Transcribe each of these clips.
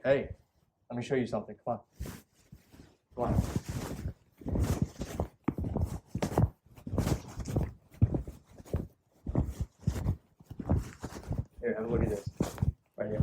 Hey, let me show you something. Come on. Come on. Here, have a look at this. Right here.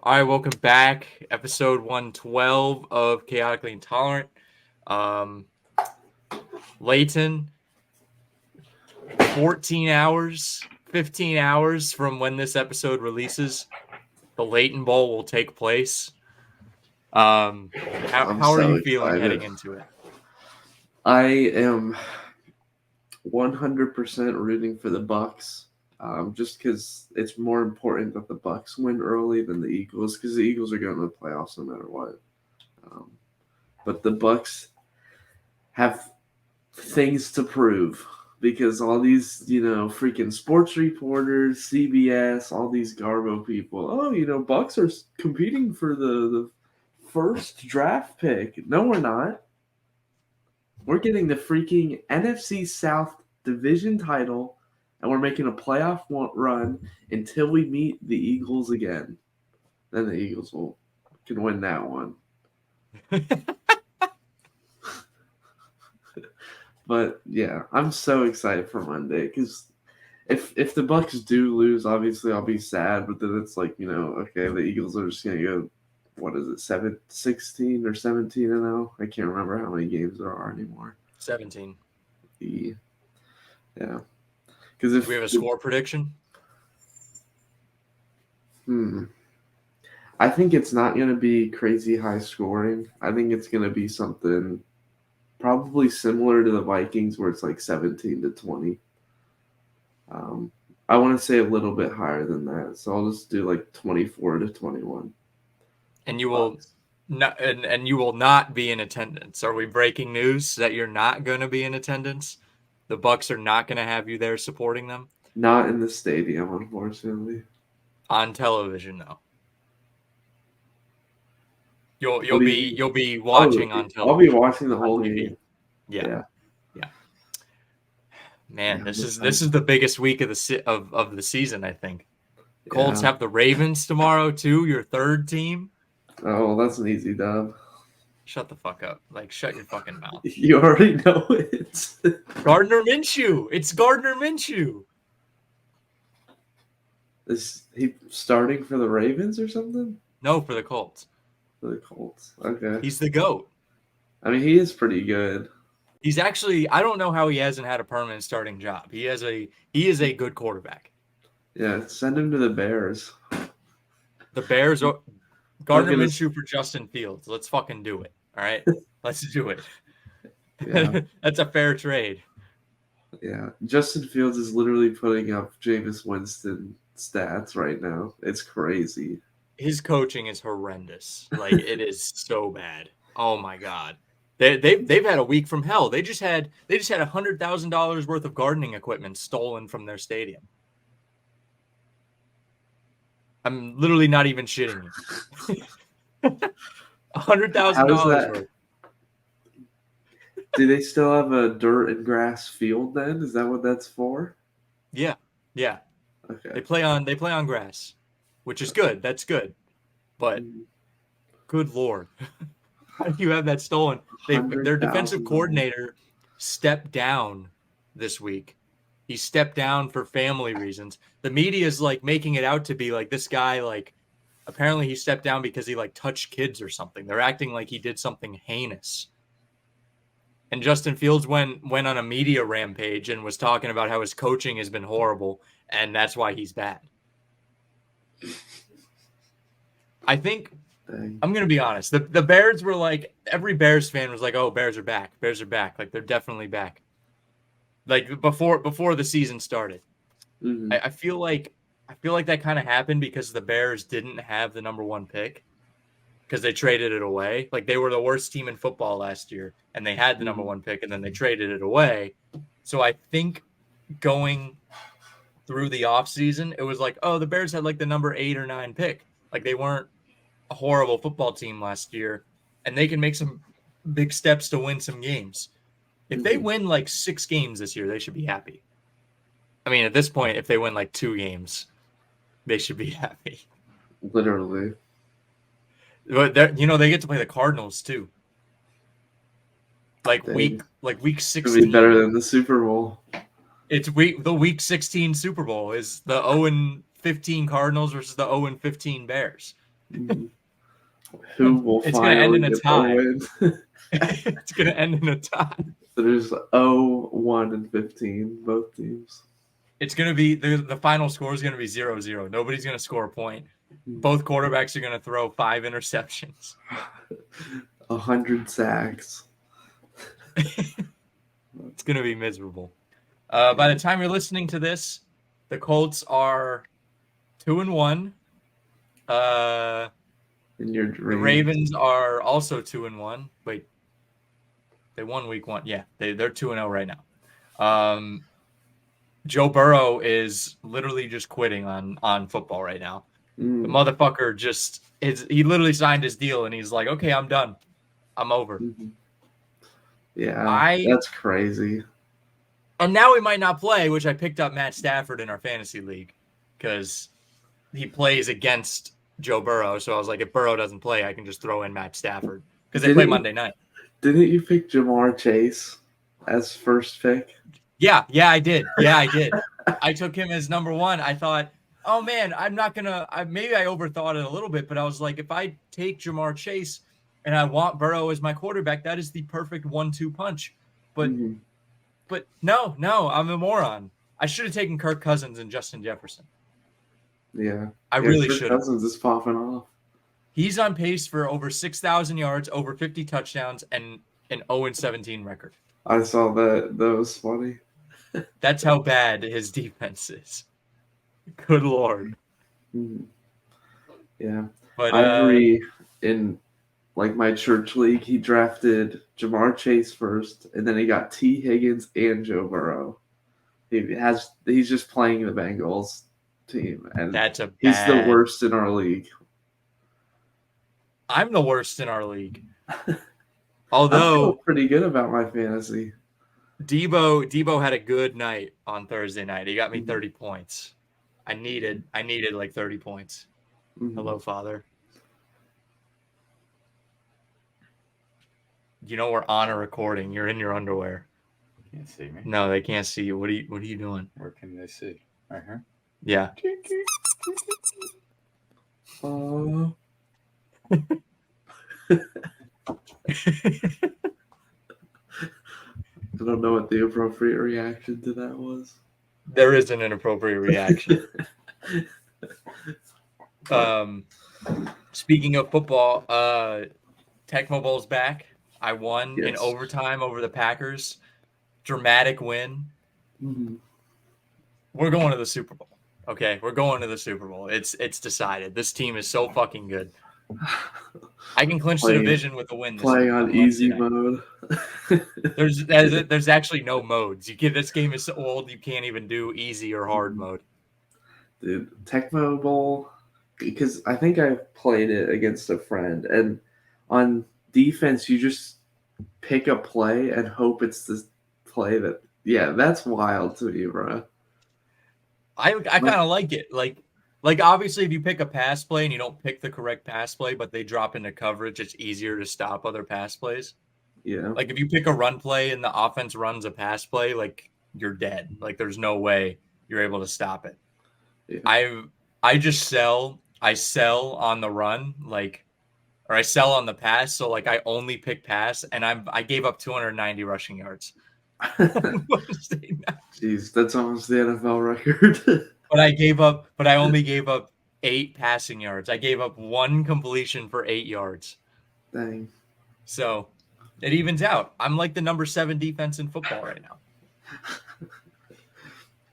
All right, welcome back. Episode 112 of Chaotically Intolerant. Lleyton, 14 hours, 15 hours from when this episode releases, the Lleyton Bowl will take place. How are you feeling heading into it? I am 100% rooting for the Bucks, just because it's more important that the Bucks win early than the Eagles, because the Eagles are going to the playoffs no matter what. But the Bucks have things to prove because all these, freaking sports reporters, CBS, all these Garbo people, Bucks are competing for the first draft pick. No, we're not. We're getting the freaking NFC South division title, and we're making a playoff run until we meet the Eagles again. Then the Eagles can win that one. But yeah, I'm so excited for Monday because if the Bucks do lose, obviously I'll be sad. But then it's like, okay, the Eagles are just gonna go. What is it, 16 or 17-0? I can't remember how many games there are anymore. 17. Yeah. Because if we have a score prediction? I think it's not going to be crazy high scoring. I think it's going to be something probably similar to the Vikings where it's like 17-20. I want to say a little bit higher than that. So I'll just do like 24-21. And you will not, and you will not be in attendance. Are we breaking news that you're not going to be in attendance? The Bucks are not going to have you there supporting them? Not in the stadium, unfortunately. On television, though. You'll be watching on television. I'll be watching the whole game. Yeah. Man, this is the biggest week of the season, I think. Colts have the Ravens tomorrow too, your third team. Oh, that's an easy dub. Shut the fuck up. Like, shut your fucking mouth. You already know it. Gardner Minshew. It's Gardner Minshew. Is he starting for the Ravens or something? No, for the Colts. For the Colts. Okay. He's the GOAT. I mean, he is pretty good. He's actually, I don't know how he hasn't had a permanent starting job. He is a good quarterback. Yeah, send him to the Bears. The Bears are Gardner Minshew for Justin Fields. Let's fucking do it. All right? Let's do it. Yeah. That's a fair trade. Yeah. Justin Fields is literally putting up Jameis Winston stats right now. It's crazy. His coaching is horrendous. Like, it is so bad. Oh my God. They've had a week from hell. They just had $100,000 worth of gardening equipment stolen from their stadium. I'm literally not even shitting you. $100,000 worth. Do they still have a dirt and grass field then? Is that what that's for? Yeah. Okay. They play on grass, which is good. That's good. But good Lord. How do you have that stolen? Their defensive coordinator stepped down this week. He stepped down for family reasons. The media is like making it out to be like this guy, like apparently he stepped down because he like touched kids or something. They're acting like he did something heinous. And Justin Fields went on a media rampage and was talking about how his coaching has been horrible and that's why he's bad. I think Dang. I'm gonna be honest. The Bears were like, every Bears fan was like, "Oh, Bears are back. Bears are back. Like they're definitely back." Like before the season started. Mm-hmm. I feel like that kind of happened because the Bears didn't have the number 1 pick because they traded it away. Like they were the worst team in football last year, and they had the number 1 pick, and then they traded it away. So I think going through the offseason, it was like, oh, the Bears had like the number 8 or 9 pick. Like they weren't a horrible football team last year, and they can make some big steps to win some games. If they win like 6 games this year, they should be happy. I mean, at this point, if they win like 2 games, they should be happy. Literally. But they get to play the Cardinals too. Like Dang. week Could 16. be better than the Super Bowl. It's the week 16 Super Bowl is the 0-15 Cardinals versus the 0-15 Bears. Mm-hmm. Who will It's going to end finally in a get the tie. win? It's going to end in a tie. So there's 0-1 and 15, both teams. It's going to be the final score is going to be 0-0. Nobody's going to score a point. Both quarterbacks are going to throw 5 interceptions. 100 sacks. It's going to be miserable. By the time you're listening to this, the Colts are 2-1. In your The dream. Ravens are also 2-1. Wait, they won week 1. Yeah, they're 2-0 right now. Joe Burrow is literally just quitting on football right now. The motherfucker he literally signed his deal and he's like, okay, I'm done. I'm over. Mm-hmm. Yeah, that's crazy. And now he might not play, which I picked up Matt Stafford in our fantasy league because he plays against Joe Burrow. So I was like, if Burrow doesn't play, I can just throw in Matt Stafford because they play Monday night. Didn't you pick Jamar Chase as first pick? Yeah, I did. I took him as number 1. I thought, oh man, I'm not gonna. Maybe I overthought it a little bit, but I was like, if I take Jamar Chase and I want Burrow as my quarterback, that is the perfect 1-2 punch. But no, I'm a moron. I should have taken Kirk Cousins and Justin Jefferson. Yeah, I really should. Kirk Cousins is popping off. He's on pace for over 6,000 yards, over 50 touchdowns, and an 0-17 record. I saw that. That was funny. That's how bad his defense is. Good Lord. Mm-hmm. Yeah. But Ivory in like my church league, he drafted Jamar Chase first, and then he got T. Higgins and Joe Burrow. He's just playing the Bengals team, and he's the worst in our league. I'm the worst in our league. Although I feel pretty good about my fantasy. Debo had a good night on Thursday night. He got me 30 points. I needed like 30 points. Mm-hmm. Hello, Father. You know we're on a recording. You're in your underwear. Can't see me. No, they can't see you. What are you doing? Where can they see? Right here? Yeah. I don't know what the appropriate reaction to that was. There is an inappropriate reaction. Speaking of football, Tecmo Bowl's back. I won in overtime over the Packers. Dramatic win. Mm-hmm. We're going to the Super Bowl. Okay, we're going to the Super Bowl. It's decided. This team is so fucking good. I can clinch the division with a win. Playing on easy mode. There's actually no modes. This game is so old you can't even do easy or hard mode. Dude, Tecmo Bowl, because I think I played it against a friend, and on defense you just pick a play and hope it's the play that. Yeah, that's wild to me, bro. I kind of like it. Like obviously, if you pick a pass play and you don't pick the correct pass play, but they drop into coverage, it's easier to stop other pass plays. Yeah. Like if you pick a run play and the offense runs a pass play, like you're dead. Like there's no way you're able to stop it. Yeah. I sell on the run, or I sell on the pass. So like I only pick pass, and I gave up 290 rushing yards. Jeez, that's almost the NFL record. But I only gave up 8 passing yards. I gave up 1 completion for 8 yards. Dang. So it evens out. I'm like the number 7 defense in football right now.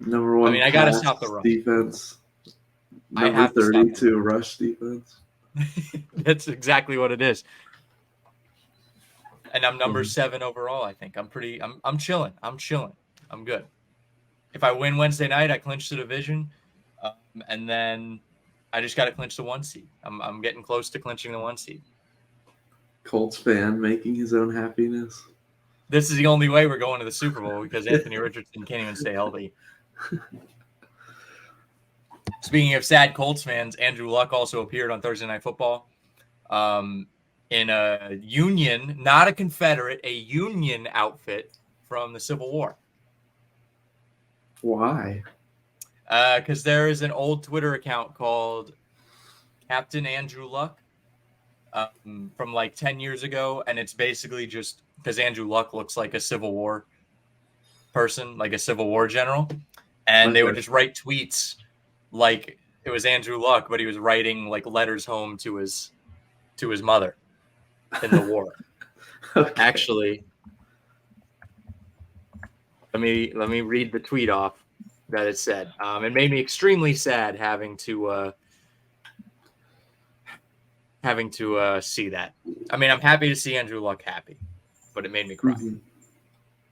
Number 1 I got to pass stop the run. defense. I Number have to stop 32 rush defense. That's exactly what it is. And I'm number Mhm. 7 overall, I think. I'm chilling. I'm chilling. I'm good. If I win Wednesday night, I clinch the division. And then I just got to clinch the 1 seed. I'm getting close to clinching the 1 seed. Colts fan making his own happiness. This is the only way we're going to the Super Bowl because Anthony Richardson can't even stay healthy. Speaking of sad Colts fans, Andrew Luck also appeared on Thursday Night Football in a Union, not a Confederate, a Union outfit from the Civil War. Why? Because there is an old Twitter account called Captain Andrew Luck from like 10 years ago, and it's basically just because Andrew Luck looks like a Civil War person, like a Civil War general, and they would just write tweets like it was Andrew Luck, but he was writing like letters home to his mother in the war. Okay. Actually, let me read the tweet off that it said. It made me extremely sad having to see that. I mean, I'm happy to see Andrew Luck happy, but it made me cry. Mhm.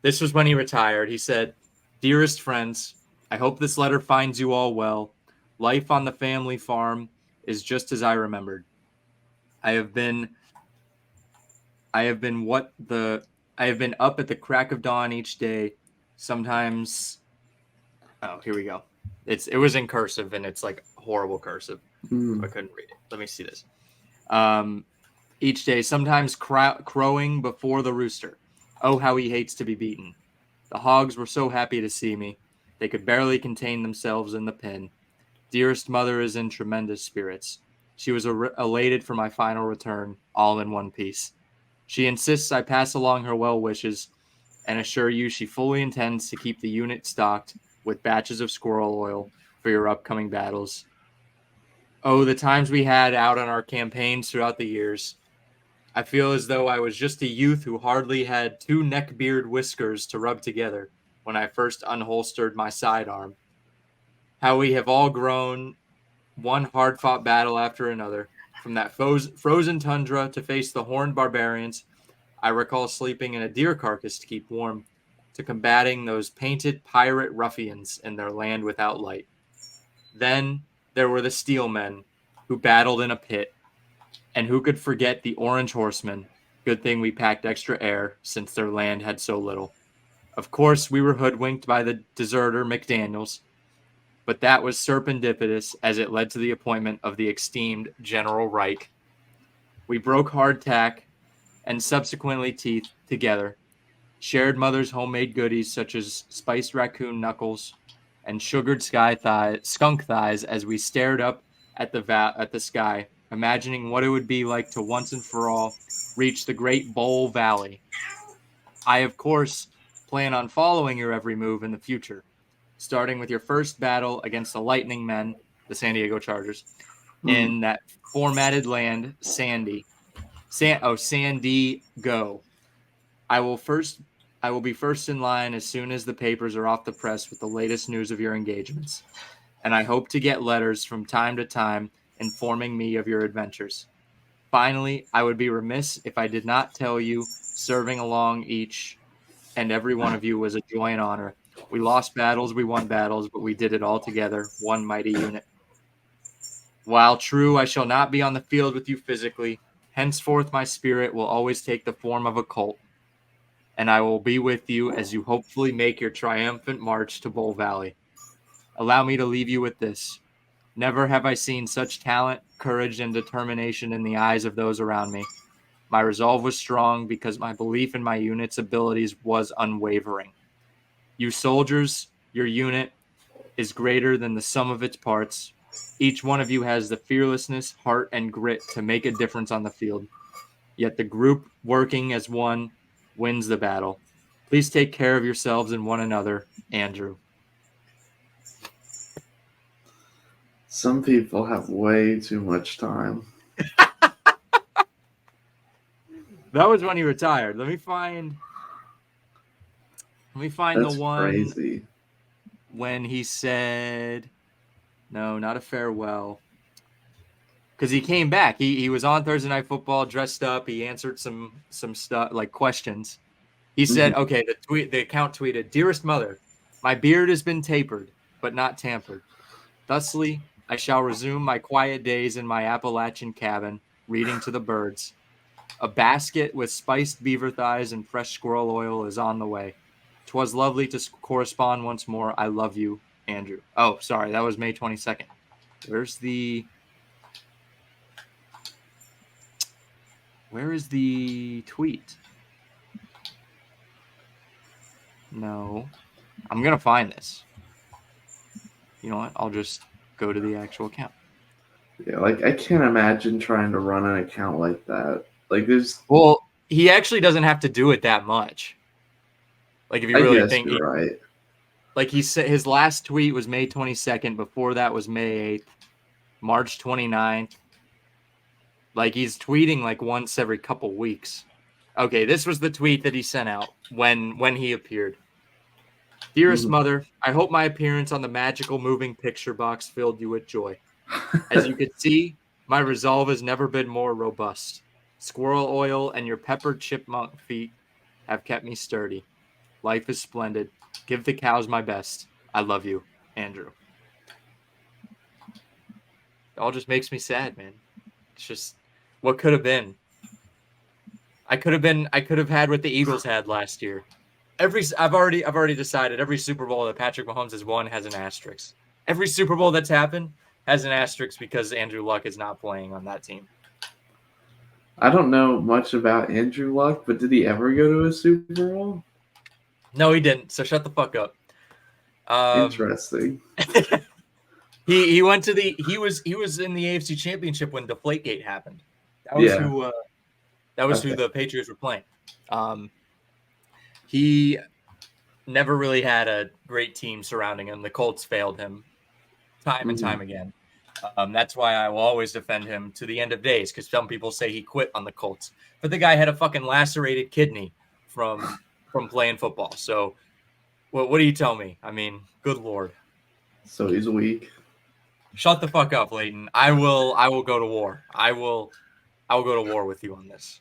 This was when he retired. He said, "Dearest friends, I hope this letter finds you all well. Life on the family farm is just as I remembered. I have been up at the crack of dawn each day. Sometimes, oh, here we go. It was in cursive and it's like horrible cursive. Mm. I couldn't read it. Let me see this. Each day, sometimes crowing before the rooster. Oh, how he hates to be beaten. The hogs were so happy to see me. They could barely contain themselves in the pen. Dearest mother is in tremendous spirits. She was elated for my final return, all in one piece. She insists I pass along her well wishes and assure you she fully intends to keep the unit stocked with batches of squirrel oil for your upcoming battles. Oh, the times we had out on our campaigns throughout the years. I feel as though I was just a youth who hardly had 2 neckbeard whiskers to rub together when I first unholstered my sidearm. How we have all grown, one hard-fought battle after another. From that frozen tundra to face the horned barbarians, I recall sleeping in a deer carcass to keep warm, to combating those painted pirate ruffians in their land without light. Then there were the steel men who battled in a pit, and who could forget the orange horsemen? Good thing we packed extra air, since their land had so little. Of course, we were hoodwinked by the deserter McDaniels, but that was serendipitous as it led to the appointment of the esteemed General Reich. We broke hardtack and subsequently teeth together, shared mother's homemade goodies such as spiced raccoon knuckles and sugared skunk thighs as we stared up at the sky, imagining what it would be like to once and for all reach the great Bowl Valley. I, of course, plan on following your every move in the future, starting with your first battle against the Lightning Men, the San Diego Chargers, in that formatted land, Sandy. Sandy Go. I will be first in line as soon as the papers are off the press with the latest news of your engagements, and I hope to get letters from time to time informing me of your adventures. Finally, I would be remiss if I did not tell you serving along each and every one of you was a joy and honor. We lost battles, we won battles, but we did it all together, one mighty unit. While true, I shall not be on the field with you physically, henceforth my spirit will always take the form of a colt, and I will be with you as you hopefully make your triumphant march to Bowl Valley. Allow me to leave you with this. Never have I seen such talent, courage, and determination in the eyes of those around me. My resolve was strong because my belief in my unit's abilities was unwavering. You soldiers, your unit is greater than the sum of its parts. Each one of you has the fearlessness, heart, and grit to make a difference on the field. Yet the group working as one wins the battle. Please take care of yourselves and one another, Andrew. Some people have way too much time. That was when he retired. Let me find That's the one crazy. when he said, no, not a farewell. Because he came back. He was on Thursday Night Football, dressed up. He answered some stuff, like questions. He said, okay, the account tweeted, "Dearest mother, my beard has been tapered, but not tampered. Thusly, I shall resume my quiet days in my Appalachian cabin, reading to the birds. A basket with spiced beaver thighs and fresh squirrel oil is on the way. 'Twas lovely to correspond once more. I love you, Andrew." Oh, sorry, that was May 22nd. Where is the tweet? No. I'm going to find this. You know what? I'll just go to the actual account. Yeah, like I can't imagine trying to run an account like that. Like there's Well, he actually doesn't have to do it that much. Like if you I really guess think you're right. like he said his last tweet was May 22nd, before that was May 8th, March 29th. Like he's tweeting like once every couple weeks. Okay, this was the tweet that he sent out when he appeared. "Dearest mother, I hope my appearance on the magical moving picture box filled you with joy. As you could see, my resolve has never been more robust. Squirrel oil and your peppered chipmunk feet have kept me sturdy. Life is splendid. Give the cows my best. I love you, Andrew." It all just makes me sad, man. It's just what could have been. I could have had what the Eagles had last year. I've already decided every Super Bowl that Patrick Mahomes has won has an asterisk. Every Super Bowl that's happened has an asterisk because Andrew Luck is not playing on that team. I don't know much about Andrew Luck, but did he ever go to a Super Bowl? No, he didn't. So shut the fuck up. Interesting. He went to he was in the AFC Championship when Deflategate happened. That was who the Patriots were playing. He never really had a great team surrounding him. The Colts failed him time and time again. That's why I will always defend him to the end of days, because some people say he quit on the Colts, but the guy had a fucking lacerated kidney from playing football. So what do you tell me? I mean, good Lord. So he's weak. Shut the fuck up, Lleyton. I will go to war. I will go to war with you on this.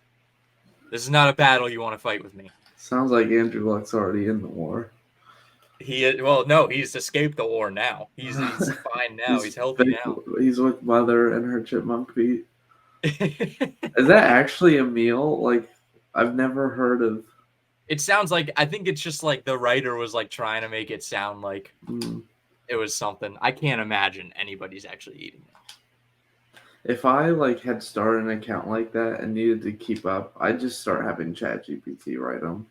This is not a battle you want to fight with me. Sounds like Andrew Luck's already in the war. No, he's escaped the war now. He's fine now. He's healthy now. He's with Mother and her chipmunk feet. Is that actually a meal? Like, I've never heard of. It sounds like, I think it's just like the writer was like trying to make it sound like it was something. I can't imagine anybody's actually eating that. If I like had started an account like that and needed to keep up, I'd just start having ChatGPT write them.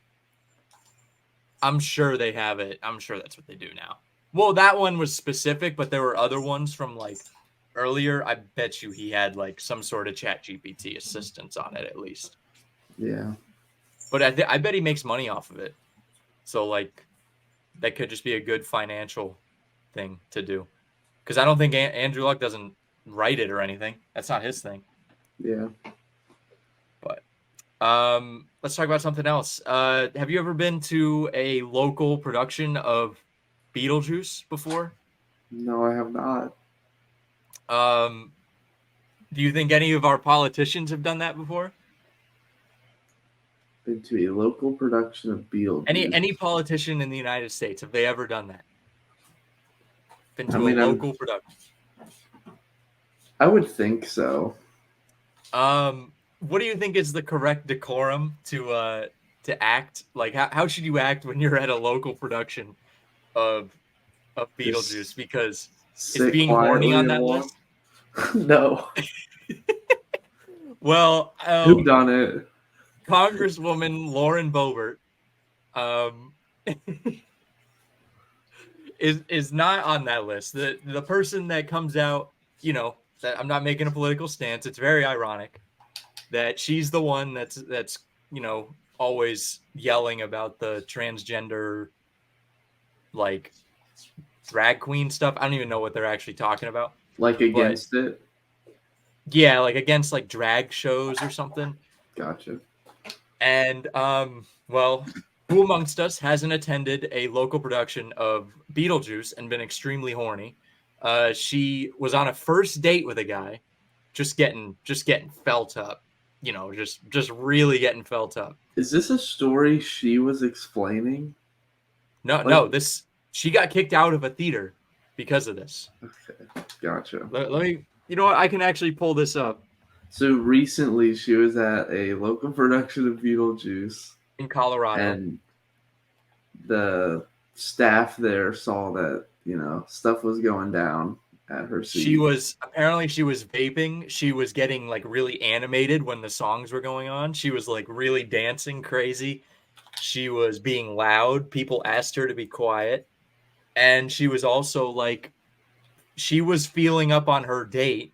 I'm sure they have it. I'm sure that's what they do now. Well, that one was specific, but there were other ones from like earlier. I bet you he had like some sort of ChatGPT assistance on it at least. Yeah. But I bet he makes money off of it. So like that could just be a good financial thing to do. Because I don't think Andrew Luck doesn't write it or anything. That's not his thing. Yeah. But let's talk about something else. Have you ever been to a local production of Beetlejuice before? No, I have not. Do you think any of our politicians have done that before? Been to a local production of Beetlejuice. Any politician in the United States, have they ever done that? Been to a local production? I would think so. What do you think is the correct decorum to act? Like, how should you act when you're at a local production of Beetlejuice? Because is being horny on that list? No. Well, who done it? Congresswoman Lauren Boebert is not on that list. The person that comes out, that I'm not making a political stance. It's very ironic that she's the one that's always yelling about the transgender like drag queen stuff. I don't even know what they're actually talking about. Like against it? Yeah, like against like drag shows or something. Gotcha. And well, Who Amongst Us hasn't attended a local production of Beetlejuice and been extremely horny. She was on a first date with a guy, just getting felt up, just really getting felt up. Is this a story she was explaining? No, this she got kicked out of a theater because of this. Okay, gotcha. Let me, you know what? I can actually pull this up. So recently, she was at a local production of Beetlejuice In Colorado. And the staff there saw that, stuff was going down at her seat. She was vaping. She was getting like really animated when the songs were going on. She was like really dancing crazy. She was being loud. People asked her to be quiet. And she was also like, she was feeling up on her date,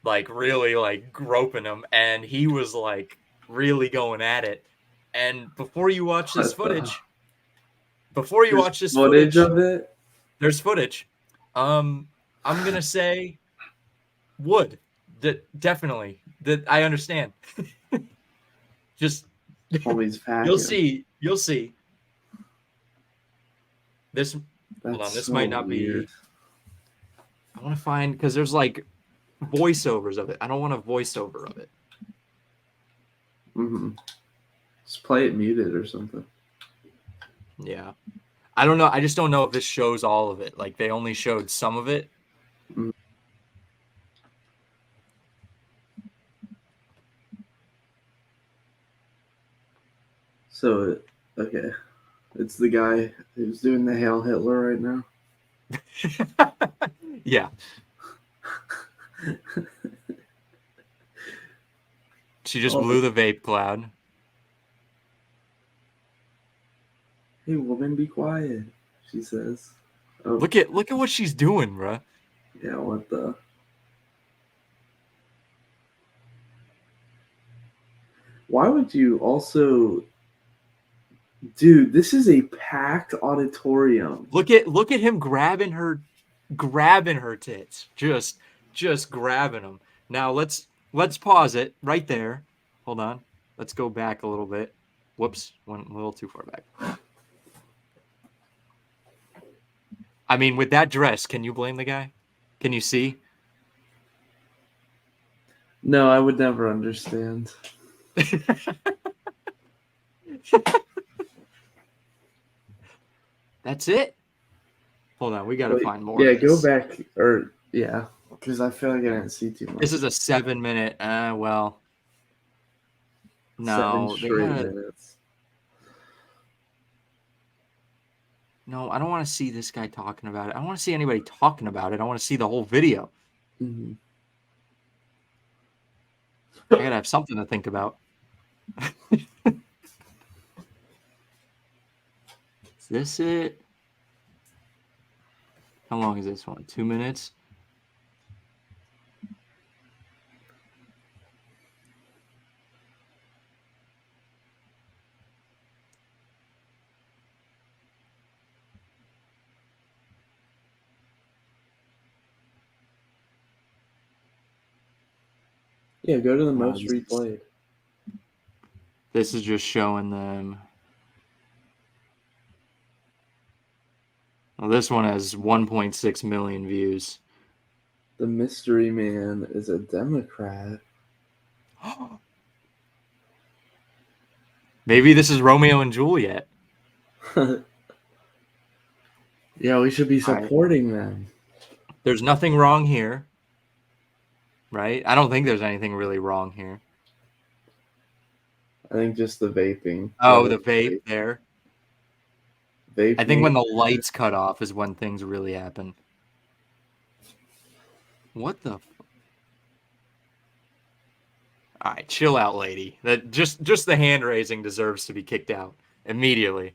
like really like groping him. And he was like really going at it. And before you watch this footage, There's footage of it. There's footage. I'm gonna say would. Definitely. That I understand. Just Homie's packing. You'll see. This That's hold on, this so might not weird. be. I want to find because there's like voiceovers of it. I don't want a voiceover of it. Mm-hmm. Just play it muted or something. Yeah. I don't know. I just don't know if this shows all of it. Like they only showed some of it. Mm. So, okay. It's the guy who's doing the Hail Hitler right now. Yeah. She just blew the vape cloud. Hey, woman, be quiet, she says. Oh, Look at what she's doing, bruh. yeah, what the? Why would you also... Dude, this is a packed auditorium. Look at him grabbing her tits. Just grabbing them. Now let's pause it right there. Hold on. Let's go back a little bit. Whoops, went a little too far back. I mean, with that dress, can you blame the guy? Can you see? No, I would never understand. That's it? Hold on, we gotta find more. Yeah, go back, because I feel like I didn't see too much. This is a 7-minute. Well, no, 7 straight minutes. No, I don't want to see this guy talking about it. I don't want to see anybody talking about it. I want to see the whole video. Mm-hmm. I gotta have something to think about. Is this it? How long is this one? 2 minutes? Yeah, go to the most replayed. This is just showing them. Well, this one has 1.6 million views. The mystery man is a Democrat. Maybe this is Romeo and Juliet. Yeah, we should be supporting them. There's nothing wrong here. Right? I don't think there's anything really wrong here. I think just the vaping. Oh, the vape there. Vape I think when the lights cut off is when things really happen. What the? All right, chill out, lady. That just the hand raising deserves to be kicked out immediately.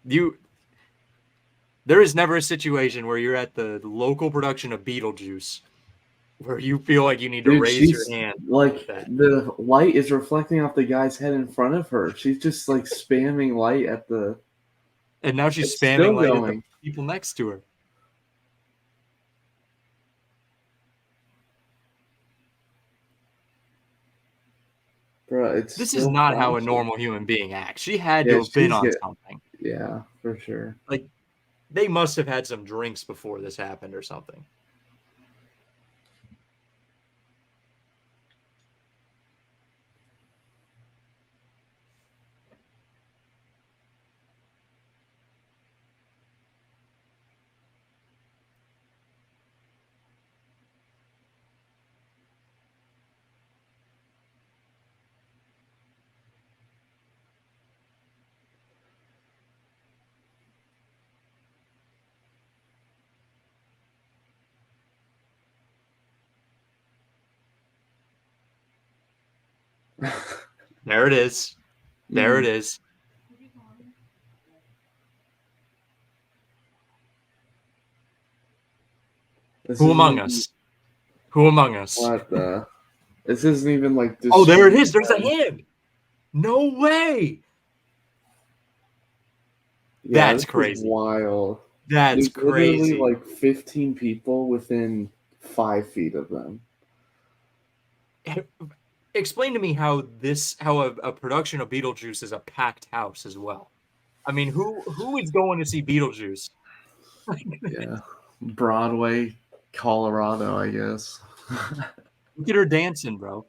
There is never a situation where you're at the local production of Beetlejuice where you feel like you need to raise your hand. Like the light is reflecting off the guy's head in front of her. She's just like spamming light at the. And now she's spamming light at the people next to her. Bro, it's This is still not how a flashy. normal human being acts. She had Yeah, to have been she's on get- something. Yeah, for sure. Like, they must have had some drinks before this happened or something. There it is. There it is. Who among us? Who among us? What the? This isn't even like. Oh, there it is. There's a hand. No way. Yeah, That's this is crazy. wild. That's There's literally crazy. like 15 people within 5 feet of them. Explain to me how a production of Beetlejuice is a packed house as well. I mean, who is going to see Beetlejuice? Yeah, Broadway, Colorado, I guess. Look at her dancing, bro.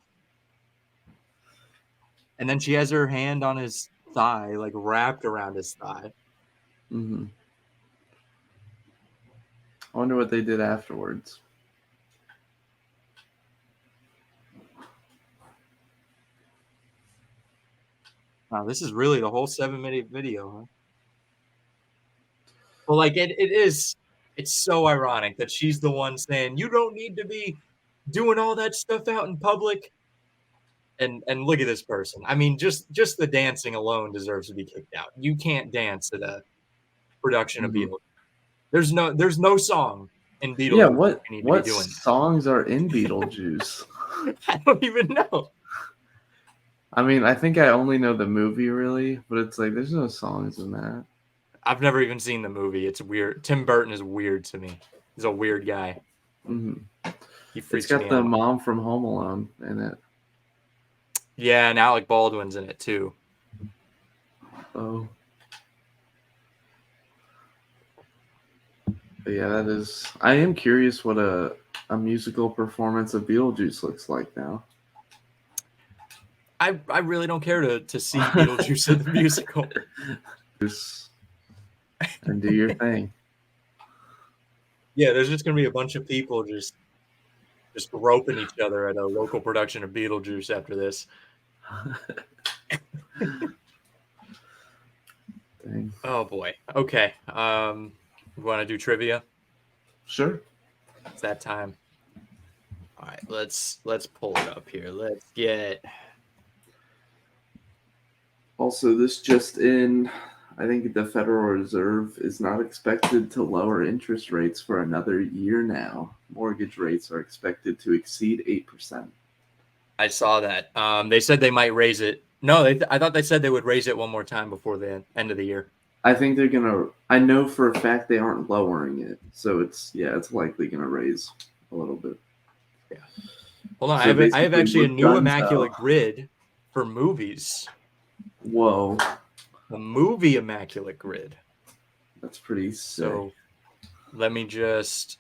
And then she has her hand on his thigh, like wrapped around his thigh. I wonder what they did afterwards. Wow, this is really the whole 7-minute video, huh? Well, like it's so ironic that she's the one saying you don't need to be doing all that stuff out in public. And look at this person. I mean, just the dancing alone deserves to be kicked out. You can't dance at a production of Beetlejuice. There's no song in Beetlejuice. Yeah, you need to be what doing songs are in Beetlejuice? I don't even know. I mean, I think I only know the movie really, but it's like there's no songs in that. I've never even seen the movie. It's weird. Tim Burton is weird to me. He's a weird guy. He freaks It's got me the out. mom from Home Alone in it. Yeah, and Alec Baldwin's in it too. Oh. But yeah, that is. I am curious what a musical performance of Beetlejuice looks like now. I really don't care to see Beetlejuice at the musical. And do your thing. Yeah, there's just gonna be a bunch of people just roping each other at a local production of Beetlejuice after this. Dang. Oh boy. Okay. We want to do trivia? Sure. It's that time. All right, let's pull it up here. Let's get. Also, this just in, I think the Federal Reserve is not expected to lower interest rates for another year now. Mortgage rates are expected to exceed 8%. I saw that. They said they might raise it. No, I thought they said they would raise it one more time before the end of the year. I think they're gonna. I know for a fact they aren't lowering it, so it's likely gonna raise a little bit. Yeah. Hold on, So I have actually a with new guns Immaculate out- grid for movies. Whoa, A movie Immaculate grid. that's pretty sick. So let me just.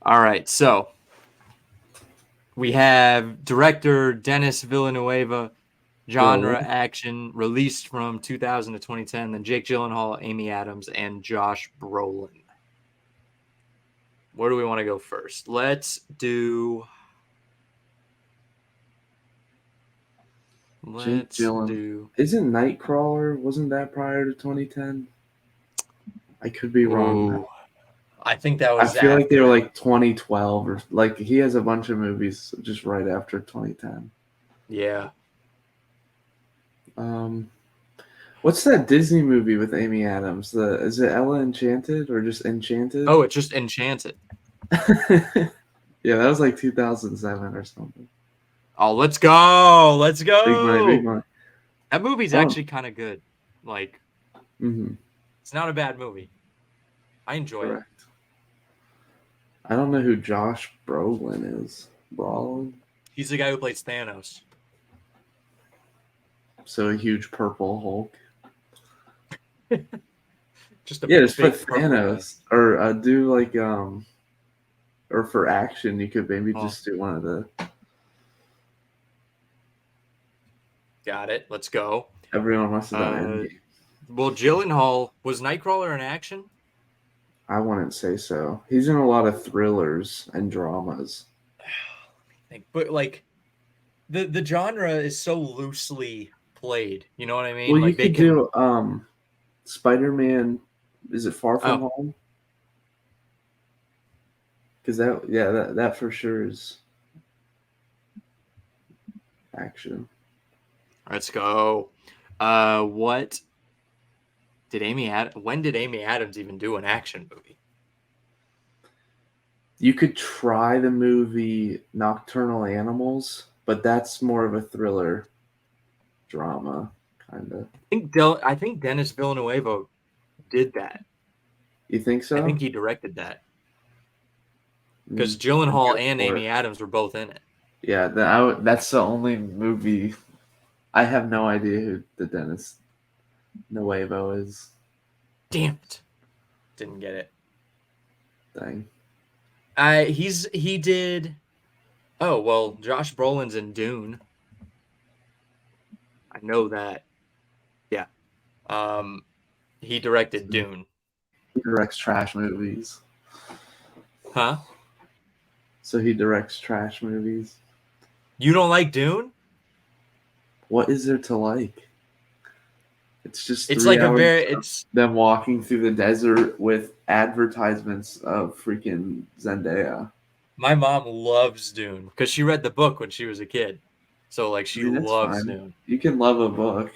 All right, so we have director Denis Villeneuve, genre action, released from 2000 to 2010. Then Jake Gyllenhaal, Amy Adams, and Josh Brolin. Where do we want to go first? Let's do. Isn't Nightcrawler? Wasn't that prior to 2010? I could be wrong. I think that was. I feel like they were like 2012 or like he has a bunch of movies just right after 2010. Yeah. What's that Disney movie with Amy Adams? Is it Ella Enchanted or just Enchanted? Oh, it's just Enchanted. Yeah, that was like 2007 or something. Oh, let's go! Let's go! Big money, big money. That movie's actually kind of good. Like, it's not a bad movie. I enjoy it. I don't know who Josh Brolin is. Brolin? He's the guy who plays Thanos. So a huge purple Hulk. Just a Yeah, just put big purple guy. Thanos, or do like or for action, you could maybe Oh. just do one of the. Got it. Let's go. Everyone must have done Endgame. Well, Gyllenhaal was Nightcrawler in action. I wouldn't say so. He's in a lot of thrillers and dramas. But like, the genre is so loosely played. You know what I mean? Well, like you could do Spider-Man. Is it Far From Home? Because that for sure is action. Let's go. What did when did Amy Adams even do an action movie? You could try the movie Nocturnal Animals, but that's more of a thriller drama, kind of. I think Dennis Villeneuve did that. You think so? I think he directed that. Because Gyllenhaal and Amy Adams were both in it. Yeah, that's the only movie. I have no idea who the Dennis Nuevo is. Damn it. Didn't get it. Dang. He did. Oh, well, Josh Brolin's in Dune. I know that. Yeah. He directed Dune. He directs trash movies. Huh? So he directs trash movies. You don't like Dune? What is there to like? It's just It's 3 like hours it's them walking through the desert with advertisements of freaking Zendaya. my mom loves Dune because she read the book when she was a kid. So like she That's loves fine. Dune. You can love a book.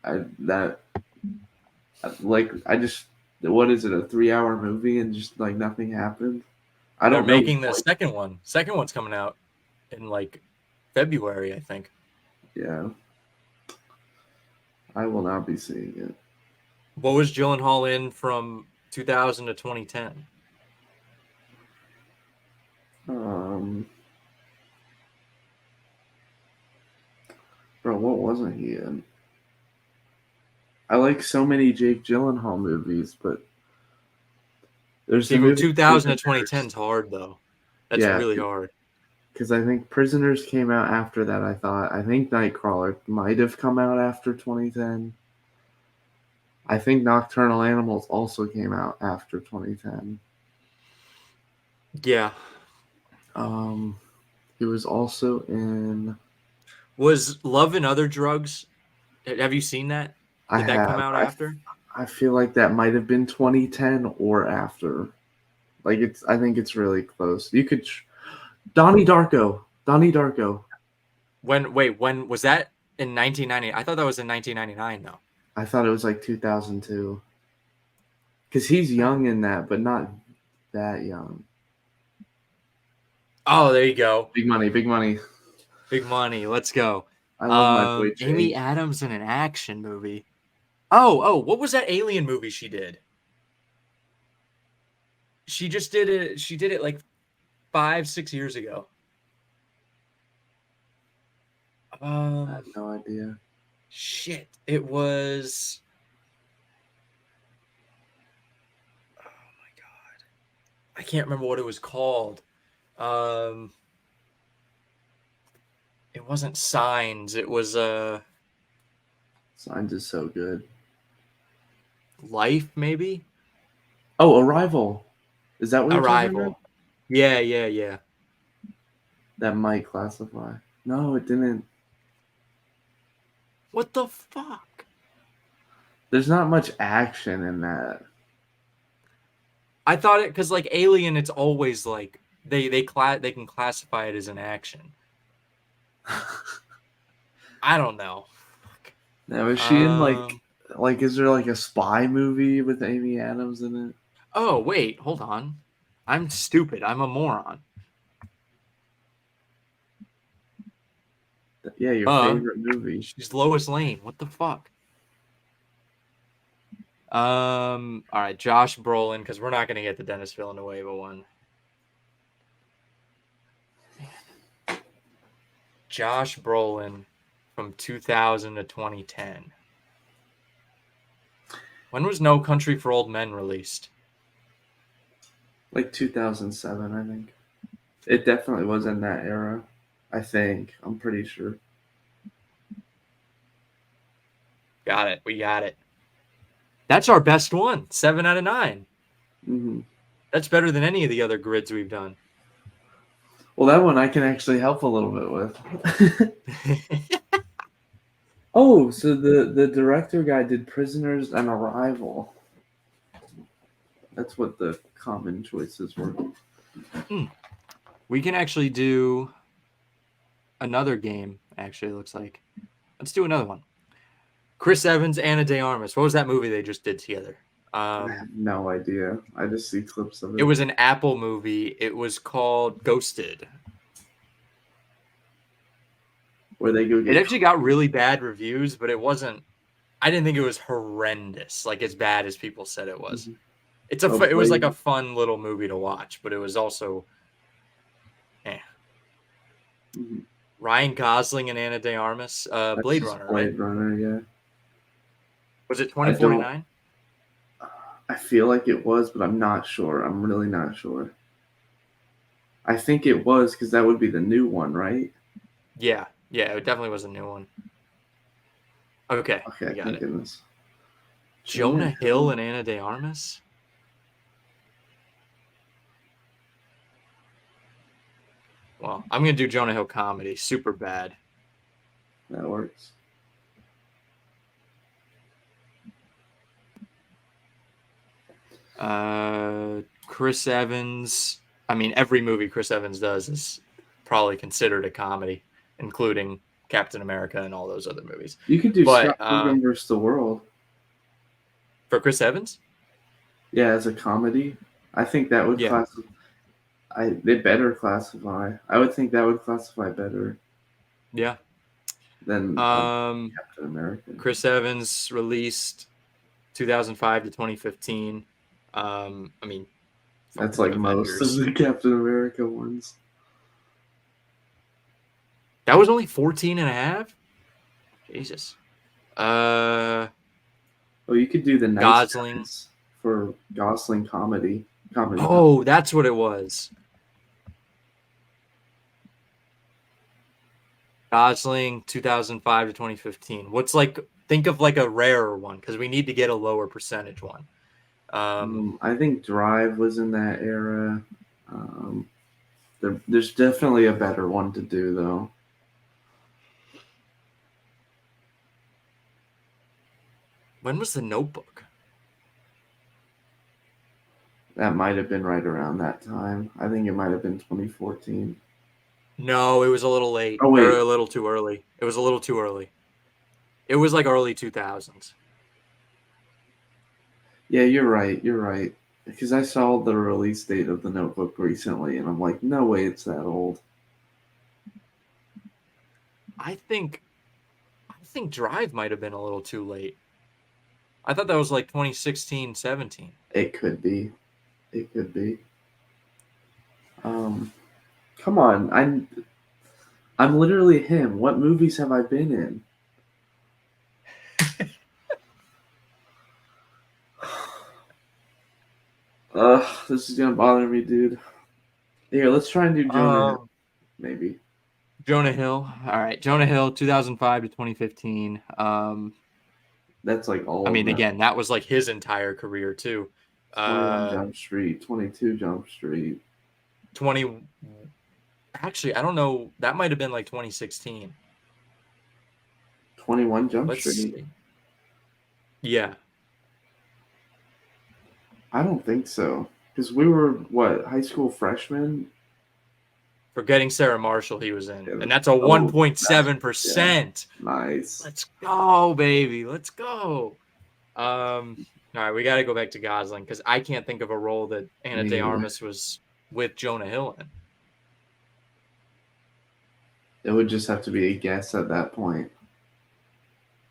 What is it, a 3 hour movie and just like nothing happened? They're making the second one. Second one's coming out in like February, I think. Yeah. I will not be seeing it. What was Gyllenhaal in from 2000 to 2010? Bro, what wasn't he in? I like so many Jake Gyllenhaal movies, but there's See, the from movie 2000 to Prisoners. 2010 is hard though. That's Yeah, really hard. because I think Prisoners came out after that. I think Nightcrawler might have come out after 2010. I think Nocturnal Animals also came out after 2010. Yeah. He was also in. Was Love and Other Drugs? Have you seen that? Did that come out after? I feel like that might have been 2010 or after. I think it's really close. You could. Donnie Darko. When was that in 1990? I thought that was in 1999 though. I thought it was like 2002. Because he's young in that, but not that young. Oh, there you go. Big money. Big money. Let's go. I love my boy Jake. Amy Adams in an action movie. Oh, what was that alien movie she did? She just did it. She did it like 5-6 years ago. I have no idea. Shit. It was. Oh my god. I can't remember what it was called. It wasn't Signs. It was Signs is so good. Life, maybe? Oh, Arrival. Is that what you're talking Arrival. about? Yeah. That might classify. No, it didn't. What the fuck? There's not much action in that. I thought it because like Alien, it's always like they can classify it as an action. I don't know. Now, is she in like is there like a spy movie with Amy Adams in it? Oh wait, hold on. I'm stupid. I'm a moron. Yeah, your favorite movie. She's Lois Lane. What the fuck? All right, Josh Brolin, because we're not gonna get the Dennis Villeneuve one. Josh Brolin from 2000 to 2010. When was No Country for Old Men released? Like 2007, I think. It definitely was in that era. I think. I'm pretty sure. Got it. We got it. That's our best one. 7 out of 9. Hmm. That's better than any of the other grids we've done. Well, that one I can actually help a little bit with. Oh, so the director guy did Prisoners and Arrival. That's what the common choices were. We can actually do another game, actually, it looks like. Let's do another one. Chris Evans, Ana de Armas. What was that movie they just did together? I have no idea. I just see clips of it. It was an Apple movie. It was called Ghosted. Where they go get. It actually got really bad reviews, but it wasn't. I didn't think it was horrendous, like as bad as people said it was. Mhm. It was Blade. like a fun little movie to watch, but it was also, Mhm. Ryan Gosling and Ana de Armas, That's Blade just Runner, Blade right? Runner, yeah. Was it 2049? I feel like it was, but I'm not sure. I'm really not sure. I think it was because that would be the new one, right? Yeah, it definitely was a new one. Okay, Okay, we got thank it. goodness. Jonah Hill and Ana de Armas? Well, I'm going to do Jonah Hill comedy. Super bad. That works. Chris Evans. I mean, every movie Chris Evans does is probably considered a comedy, including Captain America and all those other movies. You could do But, Scott Pilgrim vs. the World. For Chris Evans? Yeah, as a comedy. I think that would Yeah. they better classify. I would think that would classify better Yeah. than Captain America. Chris Evans released 2005 to 2015. I mean, That's like Avengers. most of the Captain America ones. That was only 14 and a half? Jesus. Oh, you could do the Nice Gosling. Guys for Gosling comedy. Oh, that's what it was. Gosling 2005 to 2015. What's think of like a rarer one because we need to get a lower percentage one. I think Drive was in that era. There's definitely a better one to do though. When was The Notebook? That might have been right around that time. I think it might have been 2014. No, it was a little late. Oh, wait. Or a little too early. It was a little too early. It was like early 2000s. Yeah, you're right. You're right. Because I saw the release date of The Notebook recently, and I'm like, no way it's that old. I think Drive might have been a little too late. I thought that was like 2016, 17. It could be. It could be. Come on. I'm literally him. What movies have I been in? This is gonna bother me, dude. Here, let's try and do Jonah. Maybe. Jonah Hill. All right, Jonah Hill, 2005 to 2015. That's like all. I mean, again, that was like his entire career too. 21 Jump Street, 22 Jump Street. 20. Actually, I don't know. That might have been like 2016. 21 Jump Let's Street? see. Yeah. I don't think so. Because we were, what, high school freshmen? Forgetting Sarah Marshall, he was in. Yeah, And that's a 1.7%. Nice. Let's go, baby. Let's go. All right, we got to go back to Gosling because I can't think of a role that Ana de Armas was with Jonah Hill in. It would just have to be a guess at that point.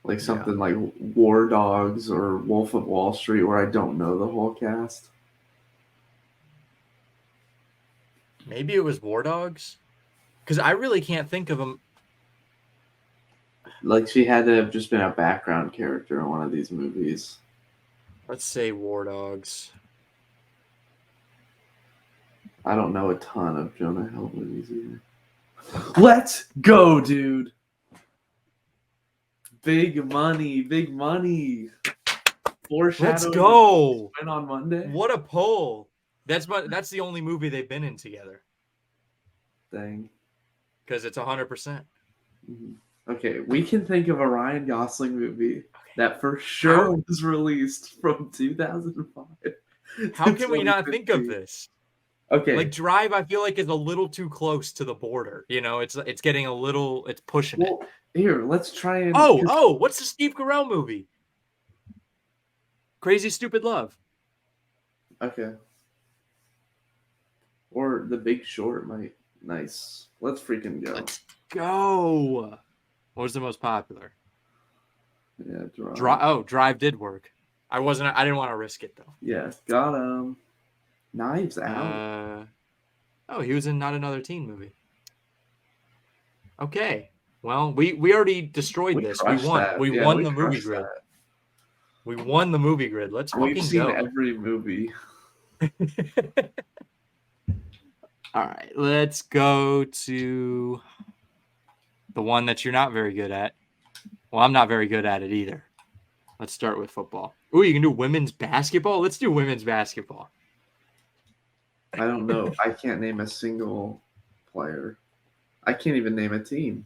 Like something like War Dogs or Wolf of Wall Street where I don't know the whole cast. Maybe it was War Dogs? Because I really can't think of him. Like she had to have just been a background character in one of these movies. Let's say War Dogs. I don't know a ton of Jonah Hill movies either. Let's go, dude. Big money, big money. Foreshadowing Let's go. win on Monday. What a poll. That's the only movie they've been in together. Dang. Because it's 100%. Mhm. Okay, we can think of a Ryan Gosling movie that for sure was released from 2005. How can we not think of this? Okay. Like Drive, I feel like is a little too close to the border. You know, it's getting a little, it's pushing it. Here, let's try and. What's the Steve Carell movie? Crazy Stupid Love. Okay. Or The Big Short might. Nice. Let's freaking go. Let's go. What was the most popular? Yeah, Drive. Drive did work. I didn't want to risk it though. Yeah, got him. Knives Out. He was in Not Another Teen movie. Okay. Well, we already destroyed this. We won. That. We won the movie grid. That. We won the movie grid. Let's fucking go. We've seen every movie. All right, let's go to the one that you're not very good at. Well, I'm not very good at it either. Let's start with football. Ooh, you can do women's basketball? Let's do women's basketball. I don't know. I can't name a single player. I can't even name a team.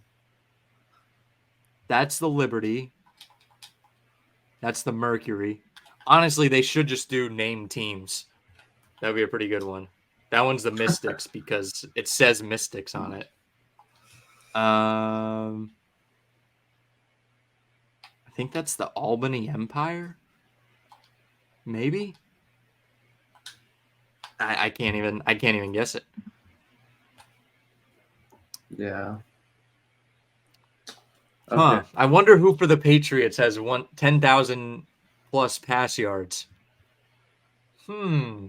That's the Liberty. That's the Mercury. Honestly, they should just do name teams. That would be a pretty good one. That one's the Mystics because it says Mystics on it. I think that's the Albany Empire. Maybe. I can't even guess it. Yeah. Okay. Huh. I wonder who for the Patriots has 10,000 plus pass yards. Yeah,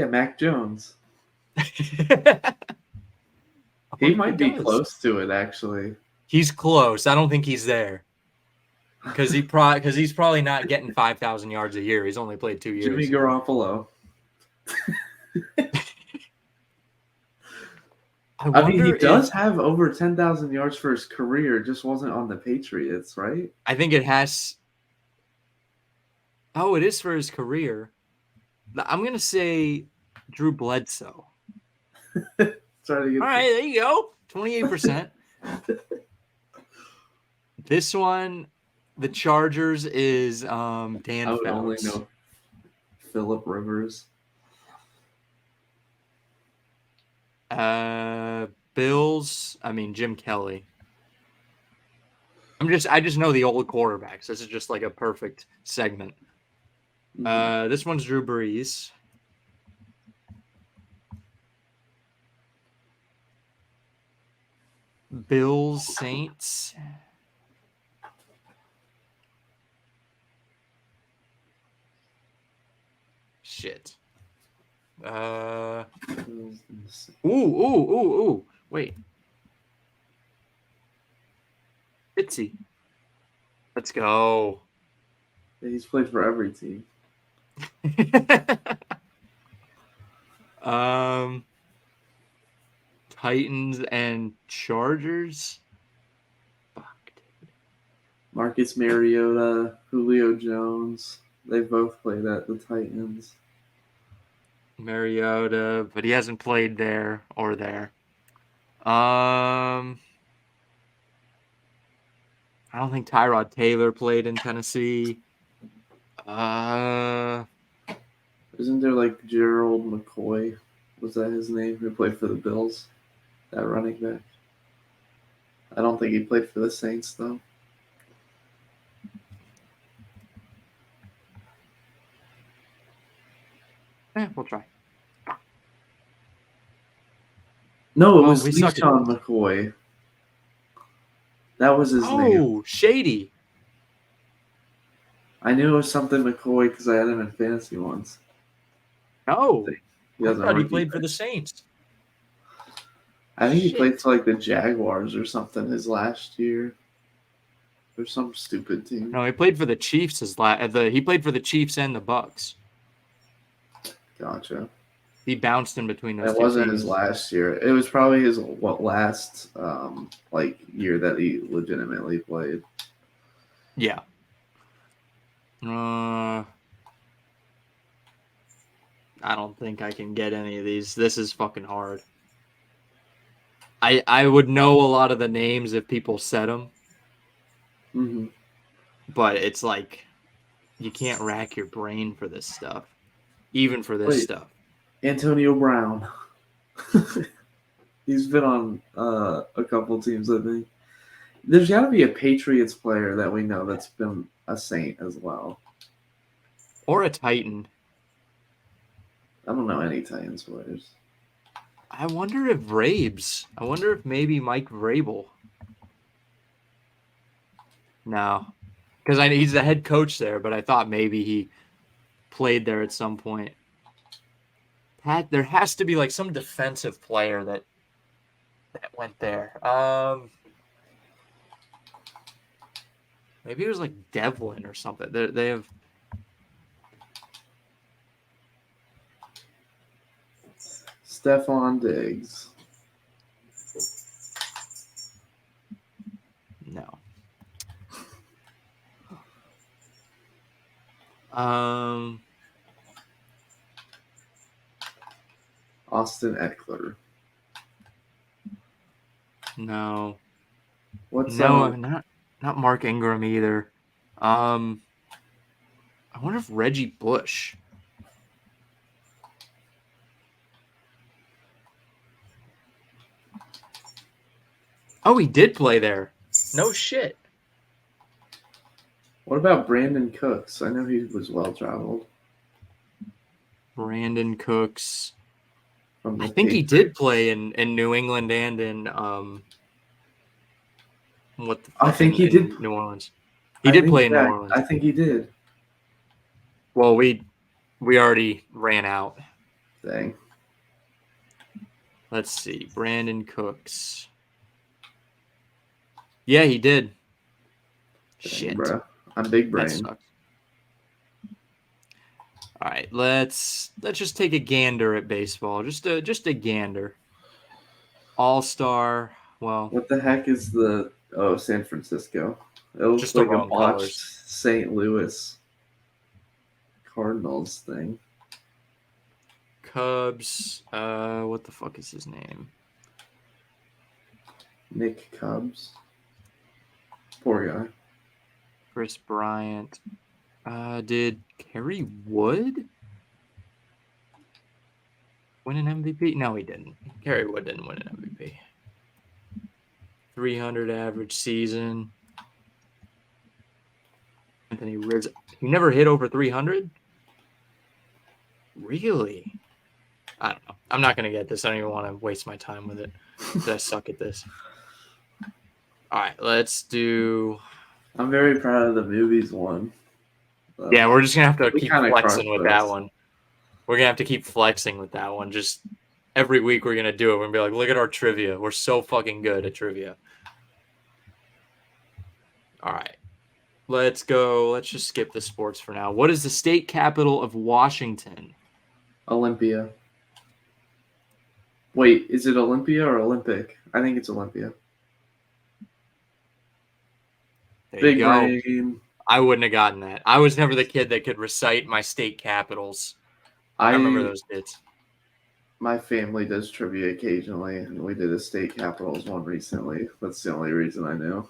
Mac Jones. He might be close to it, actually. He's close. I don't think he's there. Because he's probably not getting 5,000 yards a year. He's only played 2 years. Jimmy Garoppolo. I mean, he does have over 10,000 yards for his career. Just wasn't on the Patriots, right? I think it has. Oh, it is for his career. I'm going to say Drew Bledsoe. All right, there you go. 28%. This one, the Chargers is Dan I would only Phelps. know Phillip Rivers. Bills, Jim Kelly. I just know the old quarterbacks. This is just like a perfect segment. This one's Drew Brees. Bills, Saints. Shit. Ooh. Wait. Fitzy. Let's go. He's played for every team. Titans and Chargers. Fuck, dude. Marcus Mariota, Julio Jones. They both played at the Titans. Mariota, but he hasn't played there or there. I don't think Tyrod Taylor played in Tennessee. Isn't there like Gerald McCoy? Was that his name? Who played for the Bills? That running back. I don't think he played for the Saints though. We'll try. No, it was LeSean McCoy. That was his name. Oh, Shady. I knew it was something McCoy because I had him in fantasy once. Oh, I thought he played for the Saints. I think he Shit. played for like the Jaguars or something his last year. Or some stupid team. No, he played for the Chiefs. He played for the Chiefs and the Bucks. Gotcha. He bounced in between those It two wasn't teams. his last year. It was probably his last like year that he legitimately played. Yeah. I don't think I can get any of these. This is fucking hard. I would know a lot of the names if people said them, Mm-hmm. but it's like you can't rack your brain for this stuff, even for this Wait. stuff. Antonio Brown. He's been on a couple teams, I think. There's got to be a Patriots player that we know that's been a Saint as well. Or a Titan. I don't know any Titans players. I wonder if Vrabes. I wonder if maybe Mike Vrabel. No, because he's the head coach there, but I thought maybe he played there at some point. There has to be like some defensive player that went there. Maybe it was like Devlin or something. They have. Stephon Diggs. No. Austin Eckler. No. What's not Mark Ingram either. I wonder if Reggie Bush. Oh, he did play there. No shit. What about Brandon Cooks? I know he was well traveled. Brandon Cooks. From the I think he Patriots. did play in New England and in what the fuck I think he in did. New Orleans. He did play in New Orleans. I think he did. Well, we already ran out. Dang. Let's see. Brandon Cooks. Yeah, he did. Dang, Shit. bro. I'm big That brain. sucks. All right, let's just take a gander at baseball. Just a gander. All-Star. Well, What the heck is the San Francisco? It looks just the like a wrong botched colors. St. Louis Cardinals thing. Cubs. What the fuck is his name? Nick Cubs. Poor guy. Chris Bryant. Did Kerry Wood win an MVP? No, he didn't. Kerry Wood didn't win an MVP. 300 average season. Anthony Rizzo. He never hit over 300? Really? I don't know. I'm not going to get this. I don't even want to waste my time with it. I suck at this. All right, let's do... I'm very proud of the movies one. Yeah, we're just going to have to We keep kinda flexing crushed with that this. one. We're going to have to keep flexing with that one. Just every week we're going to do it. We're going to be like, look at our trivia. We're so fucking good at trivia. All right. Let's go. Let's just skip the sports for now. What is the state capital of Washington? Olympia. Wait, is it Olympia or Olympic? I think it's Olympia. There Big you go. brain. I wouldn't have gotten that. I was never the kid that could recite my state capitals. I remember those bits. My family does trivia occasionally, and we did a state capitals one recently. That's the only reason I knew.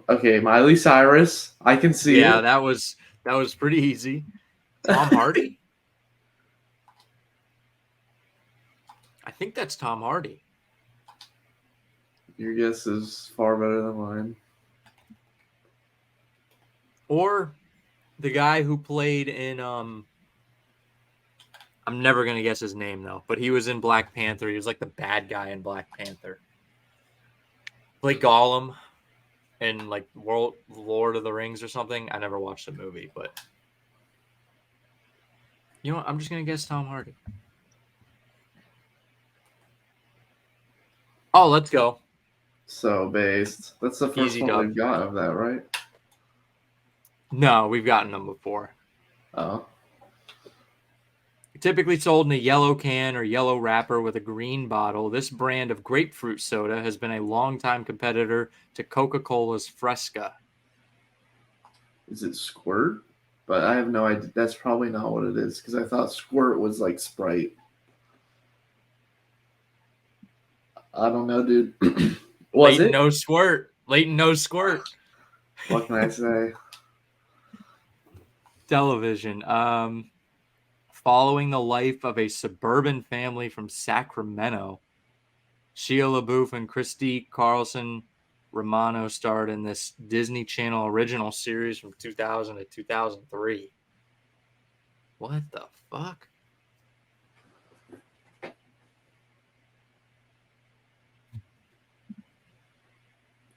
Okay, Miley Cyrus. I can see Yeah, it. that was pretty easy. Tom Hardy? I think that's Tom Hardy. Your guess is far better than mine. Or the guy who played in I'm never gonna guess his name though, but he was in Black Panther. He was like the bad guy in Black Panther. Like Gollum in like Lord of the Rings or something. I never watched the movie, but You know what? I'm just gonna guess Tom Hardy. Oh, let's go. So based. That's the first Easy one dub. we've got of that, right? No, we've gotten them before. Oh. Typically sold in a yellow can or yellow wrapper with a green bottle, this brand of grapefruit soda has been a longtime competitor to Coca-Cola's Fresca. Is it Squirt? But I have no idea. That's probably not what it is because I thought Squirt was like Sprite. I don't know, dude. Was Lleyton it? knows squirt. Lleyton knows squirt. What can I say? Television. Following the life of a suburban family from Sacramento, Shia LaBeouf and Christy Carlson Romano starred in this Disney Channel original series from 2000 to 2003. What the fuck?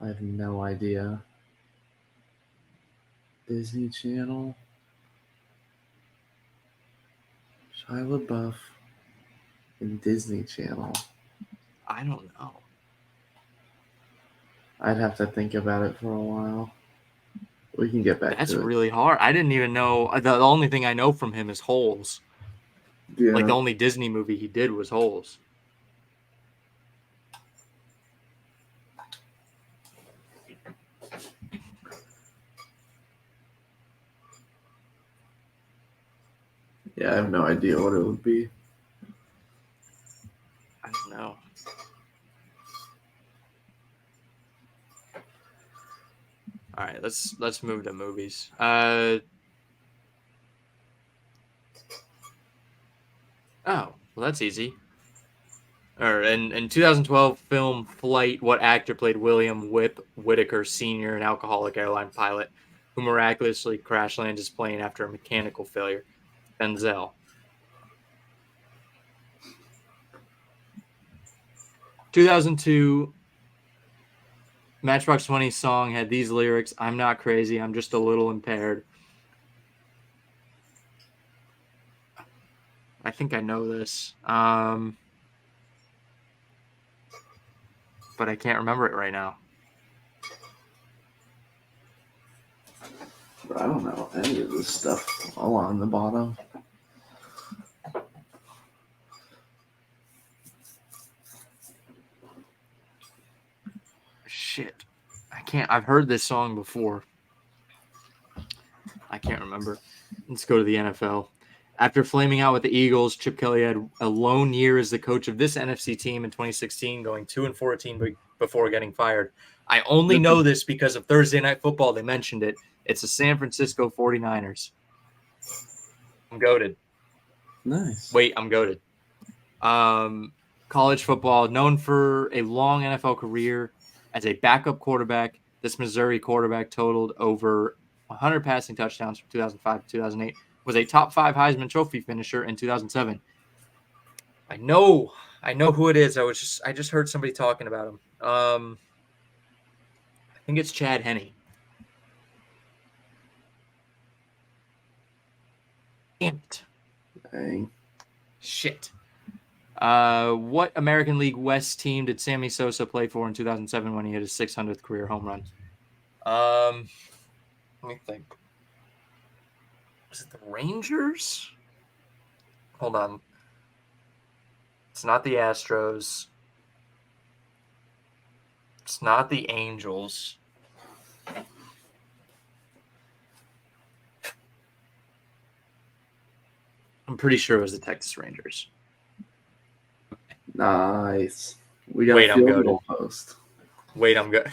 I have no idea. Disney Channel. Shia LaBeouf and Disney Channel. I don't know. I'd have to think about it for a while. We can get back That's to it. really hard. I didn't even know. The only thing I know from him is Holes. Yeah. Like the only Disney movie he did was Holes. Yeah, I have no idea what it would be. I don't know. All right, let's move to movies. Oh, well, that's easy. In 2012 film Flight, what actor played William Whip Whitaker Sr., an alcoholic airline pilot who miraculously crash lands his plane after a mechanical failure? Denzel. 2002 Matchbox 20 song had these lyrics: "I'm not crazy, I'm just a little impaired." I think I know this, but I can't remember it right now. I don't know any of this stuff along the bottom. Shit. I can't. I've heard this song before. I can't remember. Let's go to the NFL. After flaming out with the Eagles, Chip Kelly had a lone year as the coach of this NFC team in 2016, going 2-14 before getting fired. I only know this because of Thursday Night Football. They mentioned it. It's the San Francisco 49ers. I'm goated. Nice. Wait, I'm goated. College football, known for a long NFL career as a backup quarterback, this Missouri quarterback totaled over 100 passing touchdowns from 2005 to 2008, was a top 5 Heisman Trophy finisher in 2007. I know who it is. I just heard somebody talking about him. I think it's Chad Henne. Damn it. Dang. Shit. What American League West team did Sammy Sosa play for in 2007 when he hit his 600th career home run? Let me think. Was it the Rangers? Hold on. It's not the Astros. It's not the Angels. I'm pretty sure it was the Texas Rangers. Nice. We got Wait, a I'm field goated. goal post. Wait, I'm good.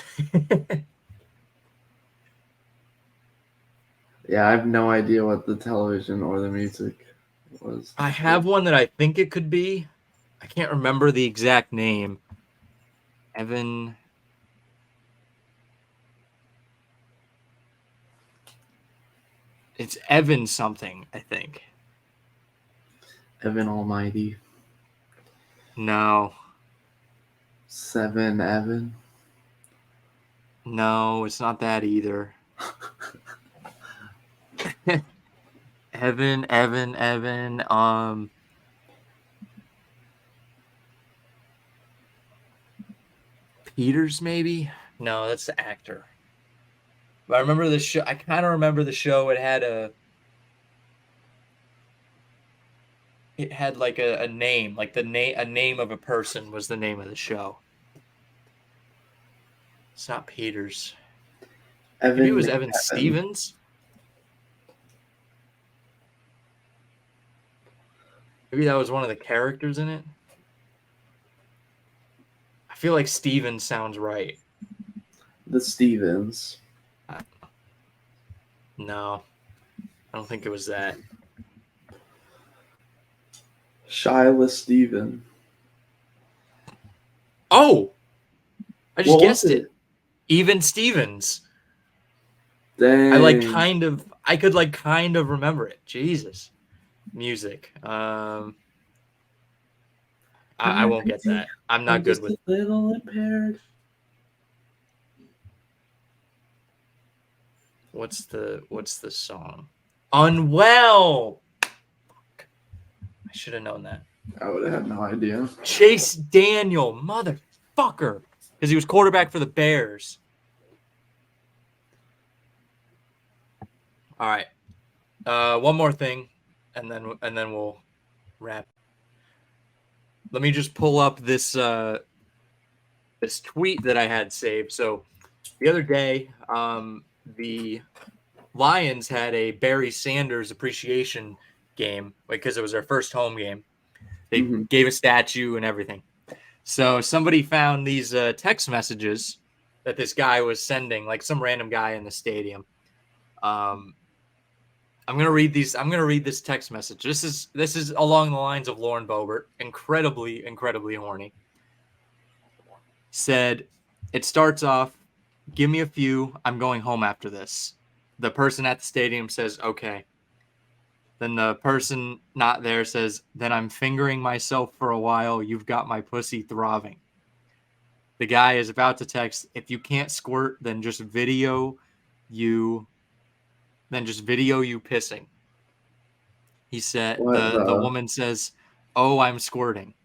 Yeah, I have no idea what the television or the music was. I have one that I think it could be. I can't remember the exact name. Evan. It's Evan something, I think. Evan Almighty. No. 7 Evan. No, it's not that either. Evan. Peters, maybe? No, that's the actor. But I remember the show. I kind of remember the show. It had like a name, like a name of a person was the name of the show. It's not Peters. Maybe it was Evan Stevens. Maybe that was one of the characters in it. I feel like Stevens sounds right. The Stevens. No, I don't think it was that. Shyla Steven. Oh, I just What was guessed it. Even Stevens. Dang. I could kind of remember it. Jesus. Music. I won't get that. I'm not good with. A little impaired. What's the song? Unwell. I should have known that. I would have had no idea. Chase Daniel, motherfucker, because he was quarterback for the Bears. All right, one more thing, and then we'll wrap. Let me just pull up this this tweet that I had saved. So the other day, the Lions had a Barry Sanders appreciation game because it was their first home game. They gave a statue and everything. So somebody found these text messages that this guy was sending, like some random guy in the stadium. I'm gonna read these. I'm gonna read this text message. This is along the lines of Lauren Boebert, incredibly horny. Said, it starts off, give me a few. I'm going home after this. The person at the stadium says, okay. Then the person not there says, then I'm fingering myself for a while. You've got my pussy throbbing. The guy is about to text, if you can't squirt, then just video you pissing. He said, the woman says, oh, I'm squirting.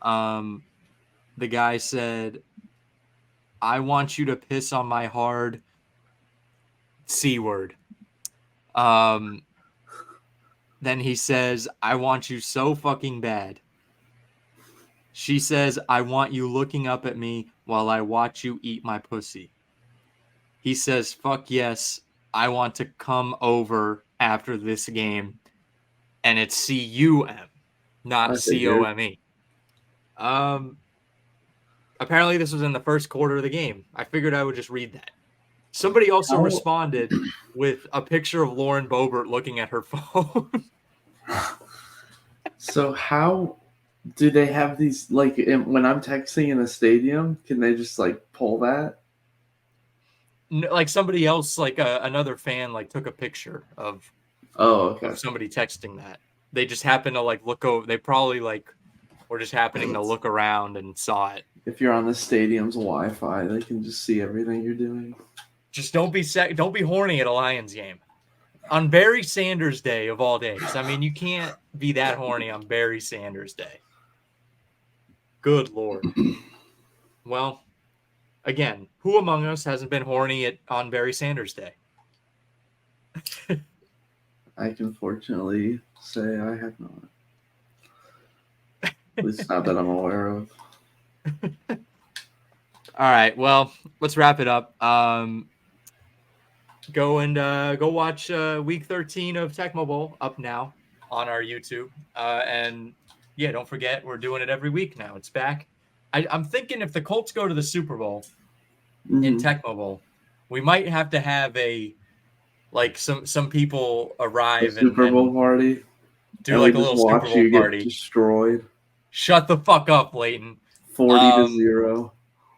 The guy said, I want you to piss on my hard C word. Then he says, I want you so fucking bad. She says, I want you looking up at me while I watch you eat my pussy. He says, fuck yes, I want to come over after this game. And it's C-U-M, not C-O-M-E. Apparently this was in the first quarter of the game. I figured I would just read that. Somebody also responded with a picture of Lauren Boebert looking at her phone. So how do they have these, like, when I'm texting in a stadium, can they just, like, pull that? Like somebody else, like another fan, like took a picture of somebody texting that. They just happened to like look over. They probably like were just happening to look around and saw it. If you're on the stadium's Wi-Fi, they can just see everything you're doing. Just don't be horny at a Lions game. On Barry Sanders Day of all days. I mean, you can't be that horny on Barry Sanders Day. Good Lord. Well, again, who among us hasn't been horny on Barry Sanders Day? I can fortunately say I have not. At least not that I'm aware of. All right, well, let's wrap it up. Go watch week 13 of Tecmo Bowl up now on our YouTube. And yeah, don't forget, we're doing it every week now. It's back. I'm thinking if the Colts go to the Super Bowl in Tecmo Bowl, we might have to have some people arrive Super Bowl party. Do like a little Super Bowl party. Get destroyed. Shut the fuck up, Lleyton. 40-0.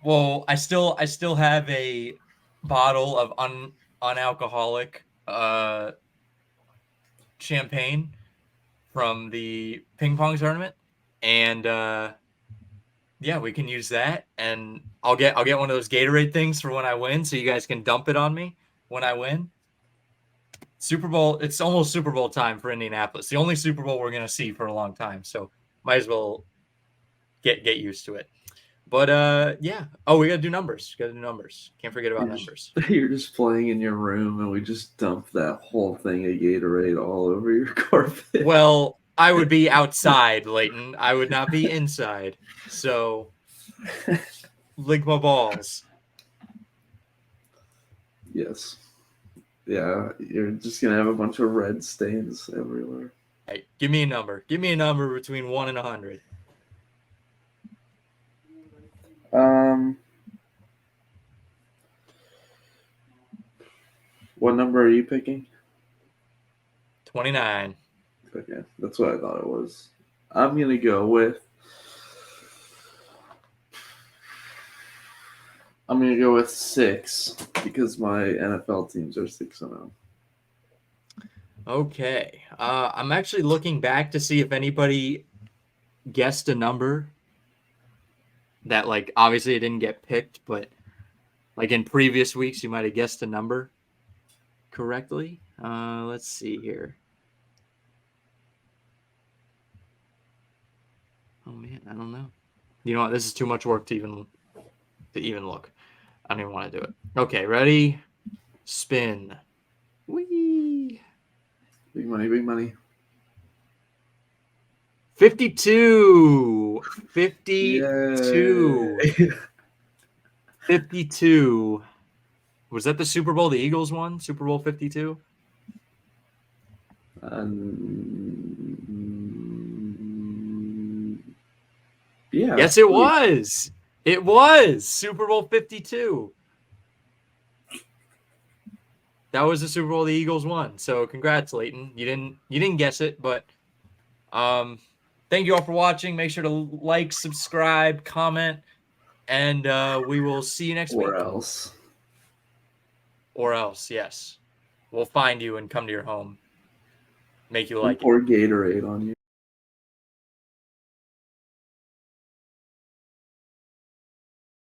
Well, I still have a bottle of unalcoholic champagne from the ping pong tournament, and yeah, we can use that. And I'll get one of those Gatorade things for when I win, so you guys can dump it on me when I win. Super Bowl. It's almost Super Bowl time for Indianapolis. The only Super Bowl we're gonna see for a long time. So might as well get used to it. But yeah. Oh, we gotta do numbers. Can't forget about numbers. You're just playing in your room, and we just dump that whole thing of Gatorade all over your carpet. Well, I would be outside, Lleyton. I would not be inside. So, lick my balls. Yes. Yeah, you're just gonna have a bunch of red stains everywhere. Hey, give me a number. Give me a number between 1 and 100. What number are you picking? 29. Okay, that's what I thought it was. I'm gonna go with 6 because my NFL teams are 6-0. Okay. I'm actually looking back to see if anybody guessed a number that, like, obviously it didn't get picked, but like in previous weeks, you might have guessed a number correctly. Let's see here. Oh man, I don't know. You know what? This is too much work to even look. I don't even want to do it. Okay, ready? Spin. Whee! Big money, big money. 52. 52. Yay. 52. Was that the Super Bowl the Eagles won? Super Bowl 52? Yeah. Yes, it was. It was Super Bowl 52. That was the Super Bowl the Eagles won. So congrats, Lleyton. You didn't guess it, but thank you all for watching. Make sure to like, subscribe, comment, and we will see you next week. Or else, yes. We'll find you and come to your home. Make you like it. Pour Gatorade on you.